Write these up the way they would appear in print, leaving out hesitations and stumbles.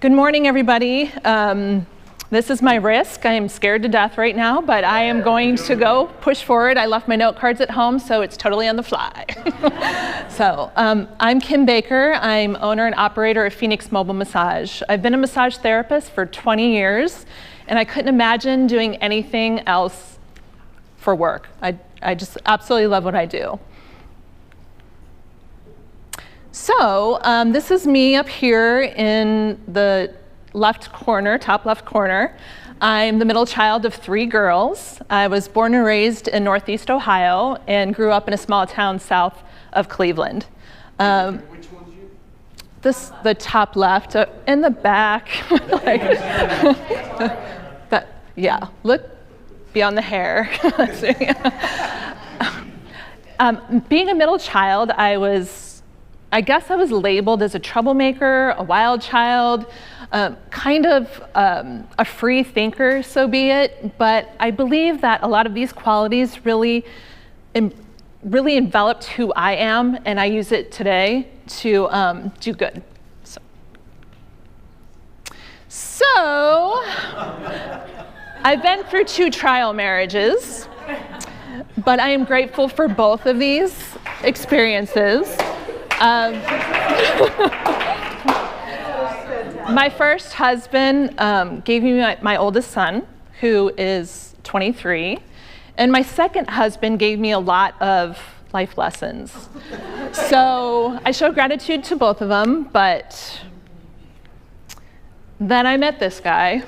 Good morning, everybody. This is my risk. I am scared to death right now, but I am going to go push forward. I left my note cards at home, so it's totally on the fly. So I'm Kim Baker. I'm owner and operator of Phoenix Mobile Massage. I've been a massage therapist for 20 years, and I couldn't imagine doing anything else for work. I just absolutely love what I do. So this is me up here in the left corner, top left corner. I'm the middle child of 3 girls. I was born and raised in Northeast Ohio and grew up in a small town south of Cleveland. Which one's you? The top left, in the back. Yeah, look beyond the hair. Being a middle child, I guess I was labeled as a troublemaker, a wild child, kind of a free thinker, so be it. But I believe that a lot of these qualities really enveloped who I am, and I use it today to do good. So I've been through 2 trial marriages, but I am grateful for both of these experiences. My first husband gave me my oldest son, who is 23, and my second husband gave me a lot of life lessons. So I show gratitude to both of them, but then I met this guy.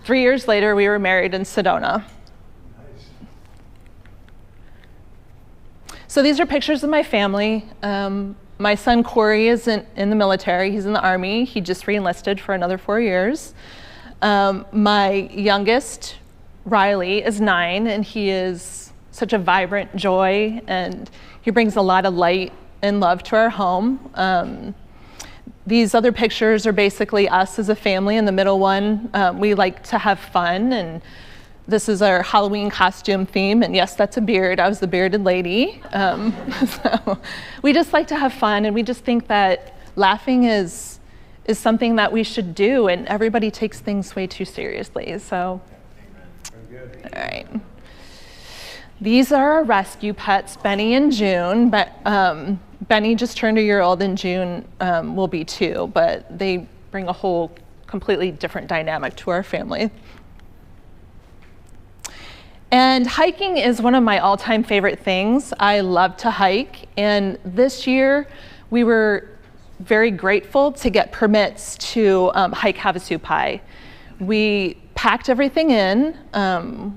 3 years later, we were married in Sedona. So these are pictures of my family. My son Corey is in the military. He's in the Army. He just re-enlisted for another 4 years. My youngest, Riley, is 9, and he is such a vibrant joy, and he brings a lot of light and love to our home. These other pictures are basically us as a family. In the middle one, we like to have fun, and this is our Halloween costume theme, and yes, that's a beard. I was the bearded lady. So we just like to have fun, and we just think that laughing is something that we should do, and everybody takes things way too seriously. So, all right. These are our rescue pets, Benny and June. But Benny just turned a year old, and June will be 2, but they bring a whole completely different dynamic to our family. And hiking is one of my all-time favorite things. I love to hike, and this year we were very grateful to get permits to hike Havasupai. We packed everything in.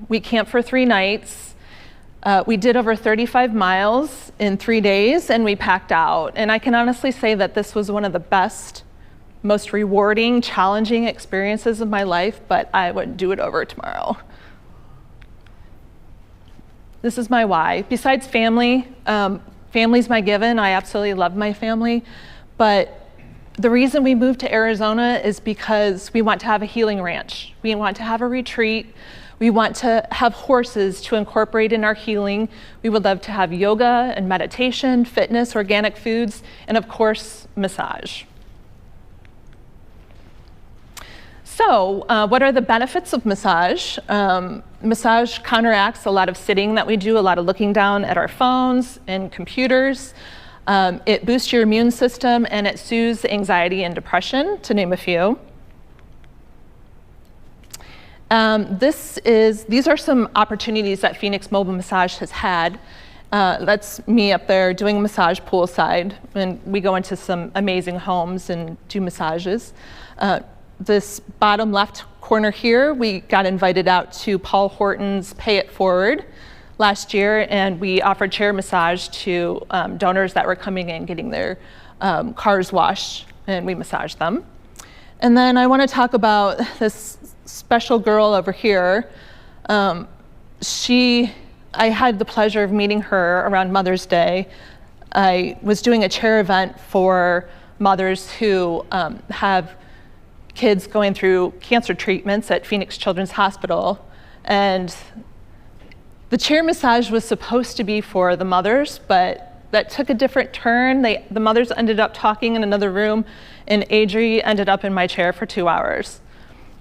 We camped for 3 nights. We did over 35 miles in 3 days, and we packed out. And I can honestly say that this was one of the best, most rewarding, challenging experiences of my life, but I would do it over tomorrow. This is my why. Besides family, family's my given. I absolutely love my family. But the reason we moved to Arizona is because we want to have a healing ranch. We want to have a retreat. We want to have horses to incorporate in our healing. We would love to have yoga and meditation, fitness, organic foods, and of course, massage. So what are the benefits of massage? Massage counteracts a lot of sitting that we do, a lot of looking down at our phones and computers. It boosts your immune system, and it soothes anxiety and depression, to name a few. These are some opportunities that Phoenix Mobile Massage has had. That's me up there doing a massage poolside, and we go into some amazing homes and do massages. This bottom left corner here, we got invited out to Paul Horton's Pay It Forward last year, and we offered chair massage to donors that were coming in getting their cars washed, and we massaged them. And then I want to talk about this special girl over here. I had the pleasure of meeting her around Mother's Day. I was doing a chair event for mothers who have kids going through cancer treatments at Phoenix Children's Hospital. And the chair massage was supposed to be for the mothers, but that took a different turn. The mothers ended up talking in another room, and Adri ended up in my chair for 2 hours.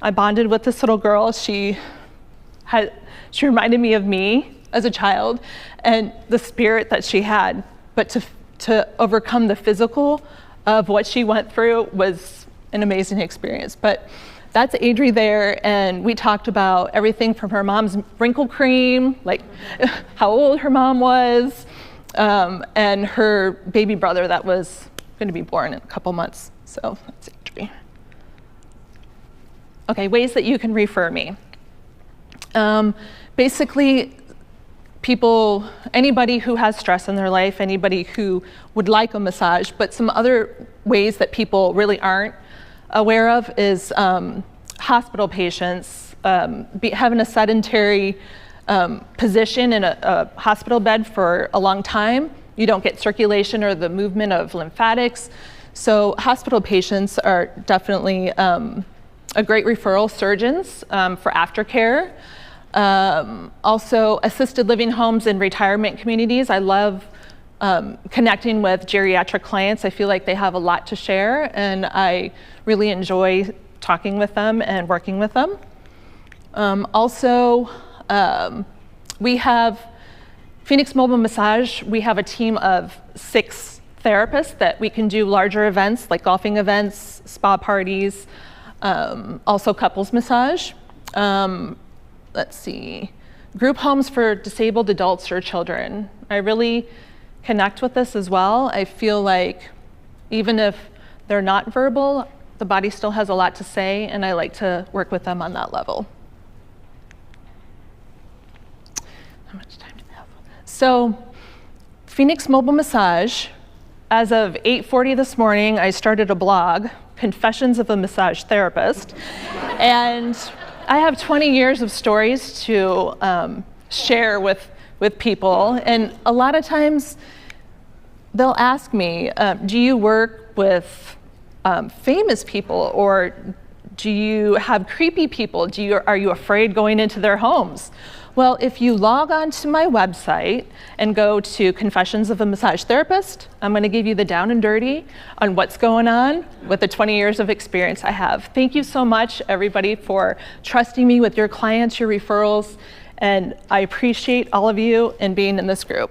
I bonded with this little girl. She reminded me of me as a child and the spirit that she had, but to overcome the physical of what she went through was an amazing experience. But that's Adri there, and we talked about everything from her mom's wrinkle cream, like how old her mom was, and her baby brother that was going to be born in a couple months. So that's Adri. Okay, ways that you can refer me. Basically, anybody who has stress in their life, anybody who would like a massage, but some other ways that people really aren't aware of is hospital patients having a sedentary position in a hospital bed for a long time. You don't get circulation or the movement of lymphatics. So hospital patients are definitely a great referral. Surgeons for aftercare. Also assisted living homes and retirement communities. I love connecting with geriatric clients. I feel like they have a lot to share, and I really enjoy talking with them and working with them. We have Phoenix Mobile Massage. We have a team of 6 therapists that we can do larger events like golfing events, spa parties, also couples massage. Let's see, group homes for disabled adults or children. I really connect with this as well. I feel like even if they're not verbal, the body still has a lot to say, and I like to work with them on that level. How much time do we have? So, Phoenix Mobile Massage, as of 8:40 this morning, I started a blog, Confessions of a Massage Therapist, and I have 20 years of stories to share with people, and a lot of times they'll ask me, do you work with famous people, or do you have creepy people? Are you afraid going into their homes? Well, if you log on to my website and go to Confessions of a Massage Therapist, I'm going to give you the down and dirty on what's going on with the 20 years of experience I have. Thank you so much, everybody, for trusting me with your clients, your referrals, and I appreciate all of you and being in this group.